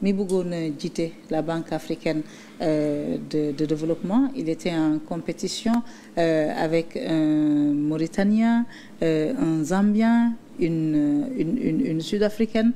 mi bëggoon a jiite la Banque africaine de développement. Il était en compétition avec un Mauritanien, un Zambien, une Sud-Africaine.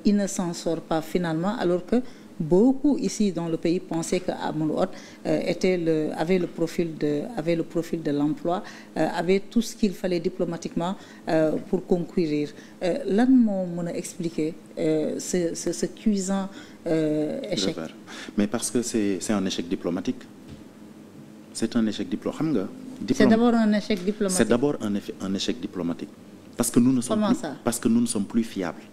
Il ne s'en sort pas finalement, alors que beaucoup ici dans le pays pensaient que Amadou Hott avait le profil de l'emploi, avait tout ce qu'il fallait diplomatiquement pour conquérir. Lan moo mën a expliquer ce cuisant échec. Mais parce que c'est un échec diplomatique. C'est un échec diplomatique. Xam nga. C'est d'abord un échec diplomatique. C'est d'abord un échec diplomatique. Parce que nous ne sommes Comment plus, ça? parce que nous ne sommes plus fiables.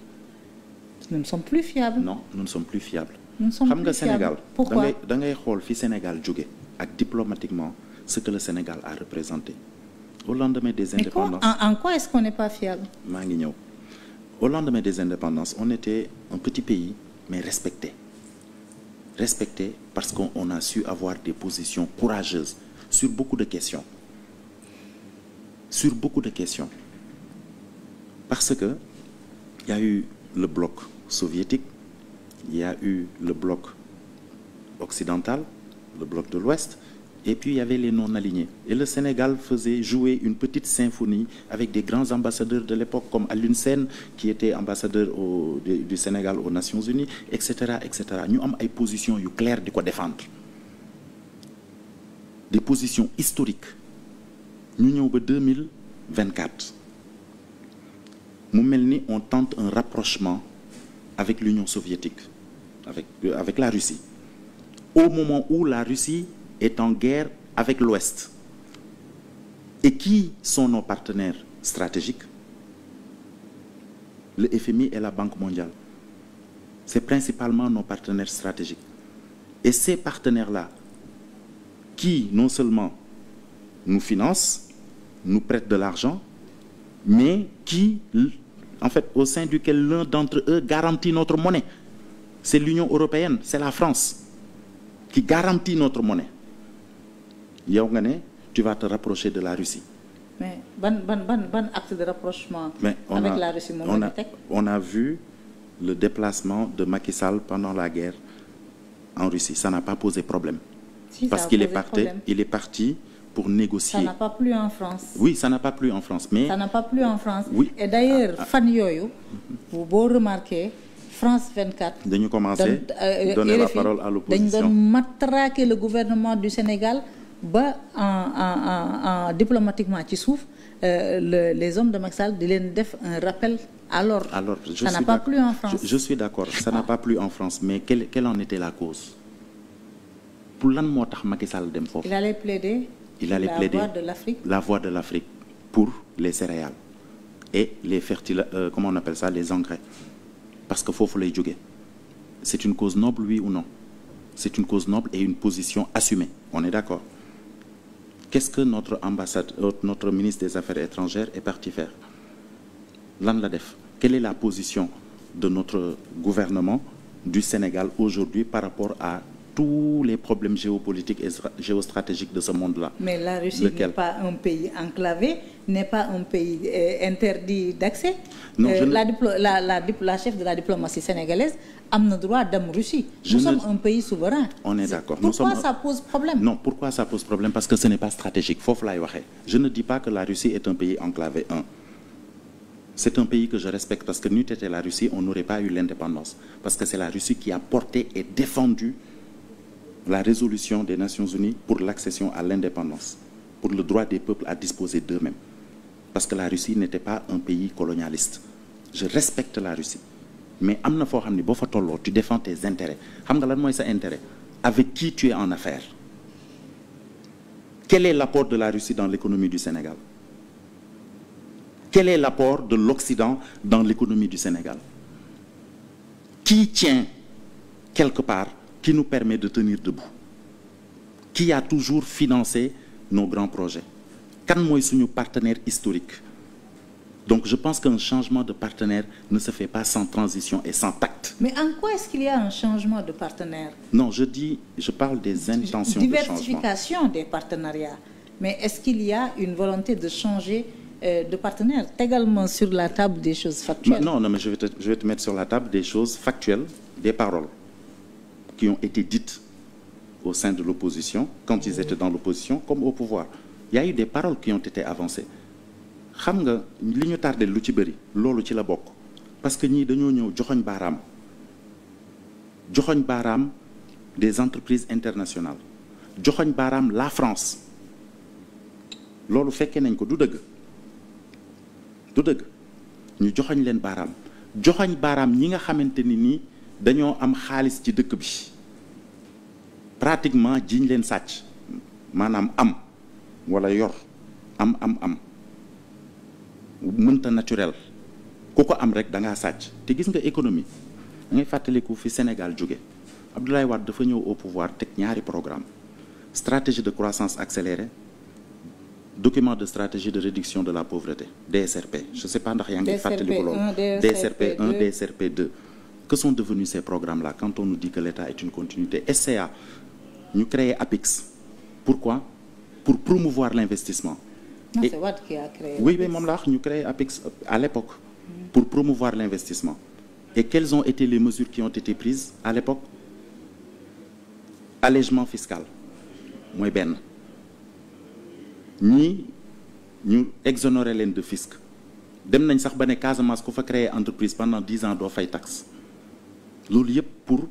Nous ne sommes plus fiables. Non, nous ne sommes plus fiables. Nous ne sommes Xam nga plus fiables. Sénégal. Pourquoi? da ngay xool fi Sénégal jóge ak diplomatiquement ce que le Sénégal a représenté. Au lendemain des indépendances. En quoi est-ce qu'on n'est pas fiable? maa ngi ñëw. Au lendemain des indépendances, on était un petit pays mais respecté. Respecté parce qu'on a su avoir des positions courageuses sur beaucoup de questions. Sur beaucoup de questions. Parce que il y a eu le bloc soviétique, il y a eu le bloc occidental, le bloc de l'Ouest, et puis il y avait les non-alignés. Et le Sénégal faisait jouer une petite symphonie avec des grands ambassadeurs de l'époque, comme Alioune Sène, qui était ambassadeur du Sénégal aux Nations Unies, etc., etc. Ñu am ay positions yu claires di ko défendre. Des positions historiques. Ñu ñëw ba 2024. Mu mel ni on tente un rapprochement avec l'Union soviétique, avec la Russie. Au moment où la Russie est en guerre avec l'Ouest. Et qui sont nos partenaires stratégiques? Le FMI et la Banque mondiale. C'est principalement nos partenaires stratégiques. Et ces partenaires-là, qui non seulement nous financent, nous prêtent de l'argent, mais qui, en fait, au sein duquel l'un d'entre eux garantit notre monnaie. C'est l'Union européenne, c'est la France, qui garantit notre monnaie. Yow nga ne, tu vas te rapprocher de la Russie. Mais ban acte de rapprochement avec la Russie on a vu le déplacement de Macky Sall pendant la guerre en Russie. Ça n'a pas posé problème. Si, parce qu'il est parti pour négocier. Ça n'a pas plu en France. Oui, ça n'a pas plu en France. Mais... Ça n'a pas plu en France. Oui. Et d'ailleurs, fan yooyu, vous remarquez, France 24... dañu commencé donner la parole à l'opposition. Dañu doon matraquer le gouvernement du Sénégal ba en diplomatiquement ci suuf les hommes de Macky Sall di leen def un rappel à l'ordre. Alors, ça n'a pas plu en France. Je suis d'accord, ça n'a pas plu en France, mais quelle en était la cause? Pour lan moo tax Macky Sall dem foofu? Il allait plaider la voix de l'Afrique pour les céréales et les comment on appelle ça, les engrais. Parce que foofu lay jóge. C'est une cause noble, oui ou non? C'est une cause noble et une position assumée. On est d'accord? Qu'est-ce que notre ministre des Affaires étrangères est parti faire? Lan la def? Quelle est la position de notre gouvernement du Sénégal aujourd'hui par rapport à tous les problèmes géopolitiques et géostratégiques de ce monde-là? Mais la Russie n'est pas un pays enclavé, n'est pas un pays interdit d'accès. La chef de la diplomatie sénégalaise a le droit d'être Russie. Nous sommes un pays souverain. On est d'accord. Pourquoi ça pose problème? Non, pourquoi ça pose problème? Parce que ce n'est pas stratégique. Je ne dis pas que la Russie est un pays enclavé. C'est un pays que je respecte parce que n'eût été la Russie, on n'aurait pas eu l'indépendance. Parce que c'est la Russie qui a porté et défendu la résolution des Nations Unies pour l'accession à l'indépendance, pour le droit des peuples à disposer d'eux-mêmes. Parce que la Russie n'était pas un pays colonialiste. Je respecte la Russie. Mais amna fo xamni bo fa tollo tu défends tes intérêts. Xam nga lan moy sa intérêt? Avec qui tu es en affaires? Quel est l'apport de la Russie dans l'économie du Sénégal? Quel est l'apport de l'Occident dans l'économie du Sénégal? Qui tient quelque part, qui nous permet de tenir debout? Qui a toujours financé nos grands projets? Kan moy suñu partenaire historique? Donc je pense qu'un changement de partenaire ne se fait pas sans transition et sans tact. Mais en quoi est-ce qu'il y a un changement de partenaire? Non, je parle des intentions de changement. Diversification des partenariats. Mais est-ce qu'il y a une volonté de changer de partenaires. Également sur la table des choses factuelles. Non, mais je vais te mettre sur la table des choses factuelles, des paroles qui ont été dites au sein de l'opposition, quand ils étaient dans l'opposition, comme au pouvoir. Il y a eu des paroles qui ont été avancées. Xam nga li ñu tardé lu ci bëri loolu ci la bokk parce que ñii dañoo ñëw joxoñ baaraam des entreprises internationales joxoñ baaraam la France loolu fekkee nañ ko du dëgg ñu joxoñ leen baaraam joxoñ baaraam ñi nga xamante ni nii dañoo am xaalis ci dëkk bi pratiquement jiñ leen sàcc maanaam am wala yor am mënta naturel ku ko am rek da ngaa sàcc te gis nga économie da ngay fàttaliku fi Sénégal jóge Abdoulaye Wade dafa ñëw au pouvoir teg ñaari programme stratégie de croissance accélérée document de stratégie de réduction de la pauvreté DSRP je sais pas ndax yaa ngi fàttaliku loolu DSRP 1 DSRP 2 que sont devenus ces programmes là quand on nous dit que l'État est une continuité SCA ñu créé APIX pourquoi pour promouvoir l'investissement. Non, c'est Wade qui a créé. Oui, mais moom la wax ñu créé APIX à l'époque pour promouvoir l'investissement. Et quelles ont été les mesures qui ont été prises à l'époque? Allègement fiscal mooy benn ñii ñu exonérer leen de fisc dem nañ sax ba ne Casamance ku fa créer entreprise pendant 10 ans doo fay taxe loolu yëpp pour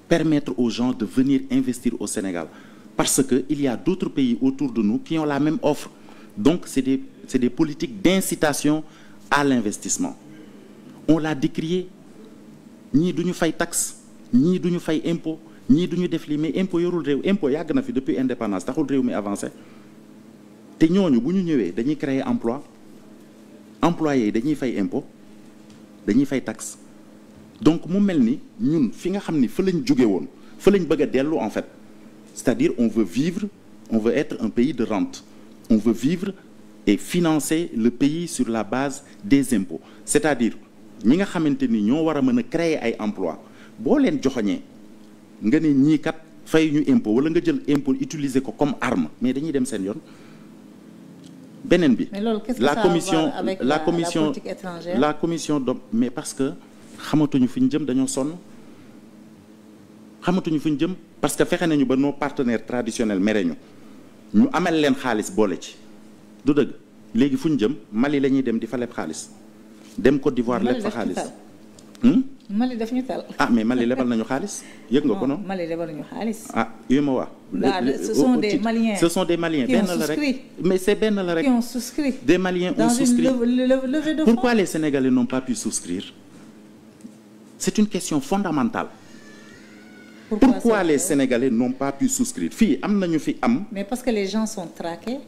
permettre aux gens de venir investir au Sénégal parce que il y a d'autres pays autour de nous qui ont la même offre donc c'est des politiques d'incitation à l'investissement on l'a décrié ñii duñu fay taxe ñii duñu fay impôt ñii duñu def lii mais impôt yorul réew impôt yàgg na fi depuis indépendance taxul réew mi avancé te ñooñu bu ñu ñëwee dañuy créer emploi employés yi dañuy fay impôt dañuy fay taxe donc mu mel ni ñun fi nga xam ni fa lañ jóge woon fa lañ bëgg a dellu en fait c'est-à-dire on veut être un pays de rente on veut vivre et financer le pays sur la base des impôts c'est-à-dire ñi nga xamante ni ñoo war a mën a créer ay emploi boo leen joxoñee nga ne ñii kat fay ñu impôt wala nga jël impôt utiliser ko comme arme mais dañuy dem seen yoon beneen bi la commission mais parce que xamatuñu fi ñu jëm dañoo sonn xamatuñu fi ñu jëm parce que fexe nañu ba nos partenaires traditionnels mere ñu amel leen xaalis boole ci du dëgg léegi fu ñu jëm Mali la ñuy dem di fa leb xaalis dem Côte d'Ivoire leb fa xaalis Mali daf ñu tal mais Mali lebal nañu xaalis yëg nga ko non Mali lebal nañu xaalis UEMOA ce sont des Maliens benn la rek mais c'est benn la rek qui ont souscrit des Maliens ont souscrit levée de fonds. Pourquoi les Sénégalais n'ont pas pu souscrire c'est une question fondamentale pourquoi les Sénégalais n'ont pas pu souscrire fii am nañu fi am mais parce que les gens sont traqués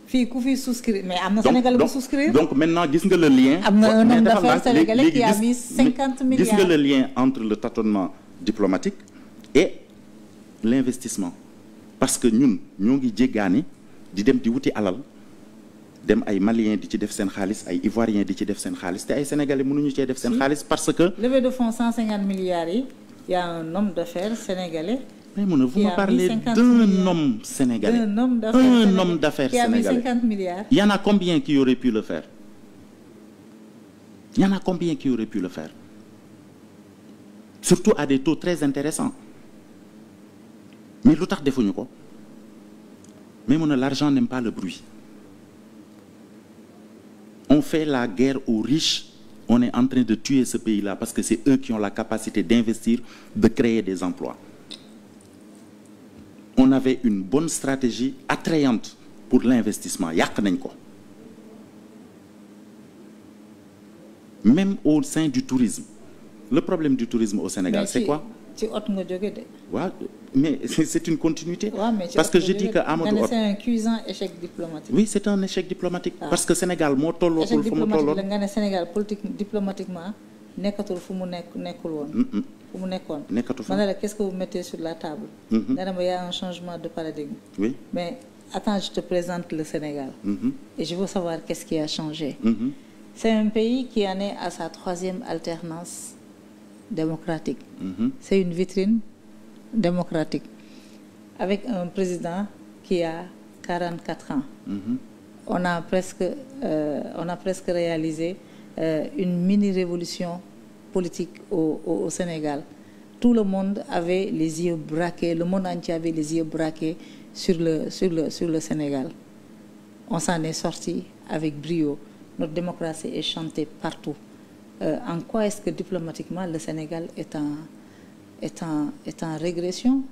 fii ku fi souscrire mais am na Sénégalais bu souscrire donc maintenant gis nga le lien am na un homme d'affaires sénégalais qui a mis 50 milliards gis nga le lien entre le tâtonnement diplomatique et l'investissement parce que ñun ñoo ngi jéggaani di dem di wuti alal dem ay Maliens di ci def seen xaalis ay Ivoiriens di ci def seen xaalis te ay Sénégalais mënuñu cee def seen xaalis parce que levée de fonds 150 milliards yi il y a un homme d'affaires sénégalais mais vous me parlez d'un homme sénégalais un homme d'affaires sénégalais qui a mis 50 milliards il y en a combien qui auraient pu le faire il y en a combien qui auraient pu le faire surtout à des taux très intéressants mais lu tax defuñu ko mais l'argent n'aime pas le bruit on fait la guerre aux riches on est en train de tuer ce pays-là parce que c'est eux qui ont la capacité d'investir, de créer des emplois. On avait une bonne stratégie attrayante pour l'investissement. Yàq nañ ko. Même au sein du tourisme. Le problème du tourisme au Sénégal, c'est quoi? Ouais, mais c'est une continuité. Ouais, parce que je dis que Amadou c'est un cuisant échec diplomatique. Oui, c'est un échec diplomatique. Parce que Sénégal moo tolloo échec diplomatique nga ne Sénégal politique diplomatiquement nekkatul fu mu nekkul woon. fu mu nekkoon. nekkatu fa. Ma ne la qu'est-ce que vous mettez sur la table. Nga ne ma y a un changement de paradigme. Oui. Mais attends, je te présente le Sénégal. Et je veux savoir qu'est-ce qui a changé. C'est un pays qui en est à sa 3e alternance démocratique. C'est une vitrine démocratique avec un président qui a 44 ans. on a presque réalisé une mini-révolution politique au Sénégal. Tout le monde avait les yeux braqués, le monde entier avait les yeux braqués sur le Sénégal. On s'en est sorti avec brio. Notre démocratie est chantée partout. En quoi est-ce que diplomatiquement le Sénégal est en régression?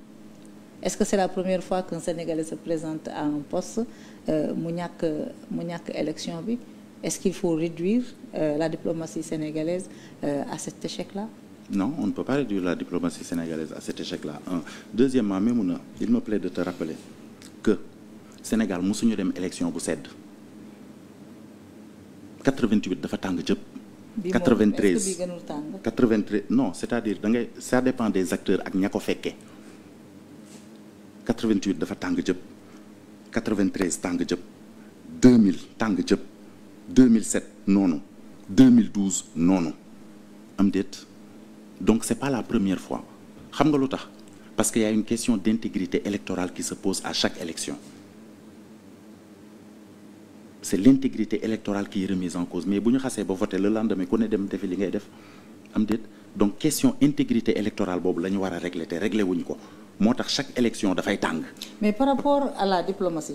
Est-ce que c'est la première fois qu'un Sénégalais se présente à un poste mu ñàkk élection bi? Est-ce qu'il faut réduire la diplomatie sénégalaise à cet échec-là? Non, on ne peut pas réduire la diplomatie sénégalaise à cet échec-là. Deuxièmement, Maimouna, il me plaît de te rappeler que Sénégal musuñu dem élection bu sedd 88 dafa tàng jëpp. 93 non, c'est-à-dire ça dépend des acteurs ak ña ko fekkee. 88 dafa tàng jëpp 93 tàng jëpp 2000 tàng jëpp 2007 noonu 2012 noonu am déet. Donc c'est pas la première fois. Xam nga lu tax? Parce qu'il y a une question d'intégrité électorale qui se pose à chaque élection. C'est l'intégrité électorale qui est remise en cause. Mais bu ñu xasee ba voter le lendemain ku ne dem defi li ngay def am déet. Donc question intégrité électorale boobu la ñu war a régler te régler wuñ ko. Moo tax chaque élection dafay tàng. Mais par rapport à la diplomatie,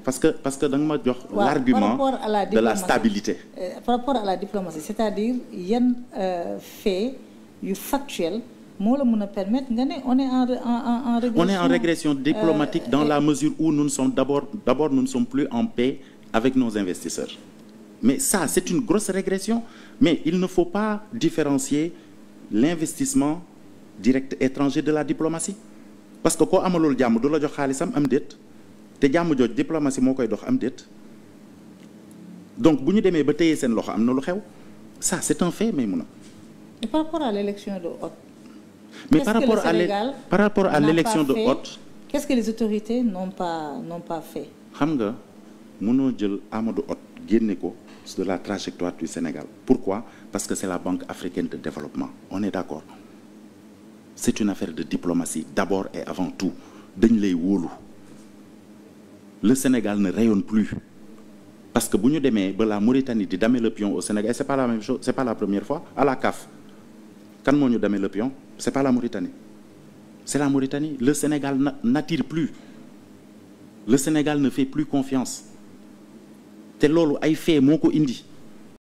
parce que da nga ma jox l'argument de la stabilité. Par rapport à la diplomatie, c'est-à-dire yan fait yu factuel moo la mën a permettre nga ne on est en régression. On est en régression diplomatique dans la mesure où nous ne sommes d'abord nous ne sommes plus en paix avec nos investisseurs. Mais ça, c'est une grosse régression. Mais il ne faut pas différencier l'investissement direct étranger de la diplomatie. Parce que koo amalul jàmm du la jox xaalisam am déet te jàmm jooj diplomatie moo koy dox am déet. Donc bu ñu demee ba téye seen loxo am na lu xew. Ça, c'est un fait, Maïmouna. Et par rapport à l'élection de Hott. Mais par rapport à l'élection de Hott. Qu'est-ce que les autorités n'ont pas fait? Xam nga mënoo jël Amadou Hott génne ko de la trajectoire du Sénégal. Pourquoi? Parce que c'est la Banque africaine de développement. On est d'accord. C'est une affaire de diplomatie d'abord et avant tout. Dañ lay wóolu. Le Sénégal ne rayonne plus. Parce que bu ñu demee ba la Mauritanie di damer le pion au Sénégal, c'est pas la même chose, c'est pas la première fois. À la CAF, kan moo ñu damer le pion? C'est pas la Mauritanie. C'est la Mauritanie. Le Sénégal n'attire plus. Le Sénégal ne fait plus confiance. Te loolu ay fait moo ko indi.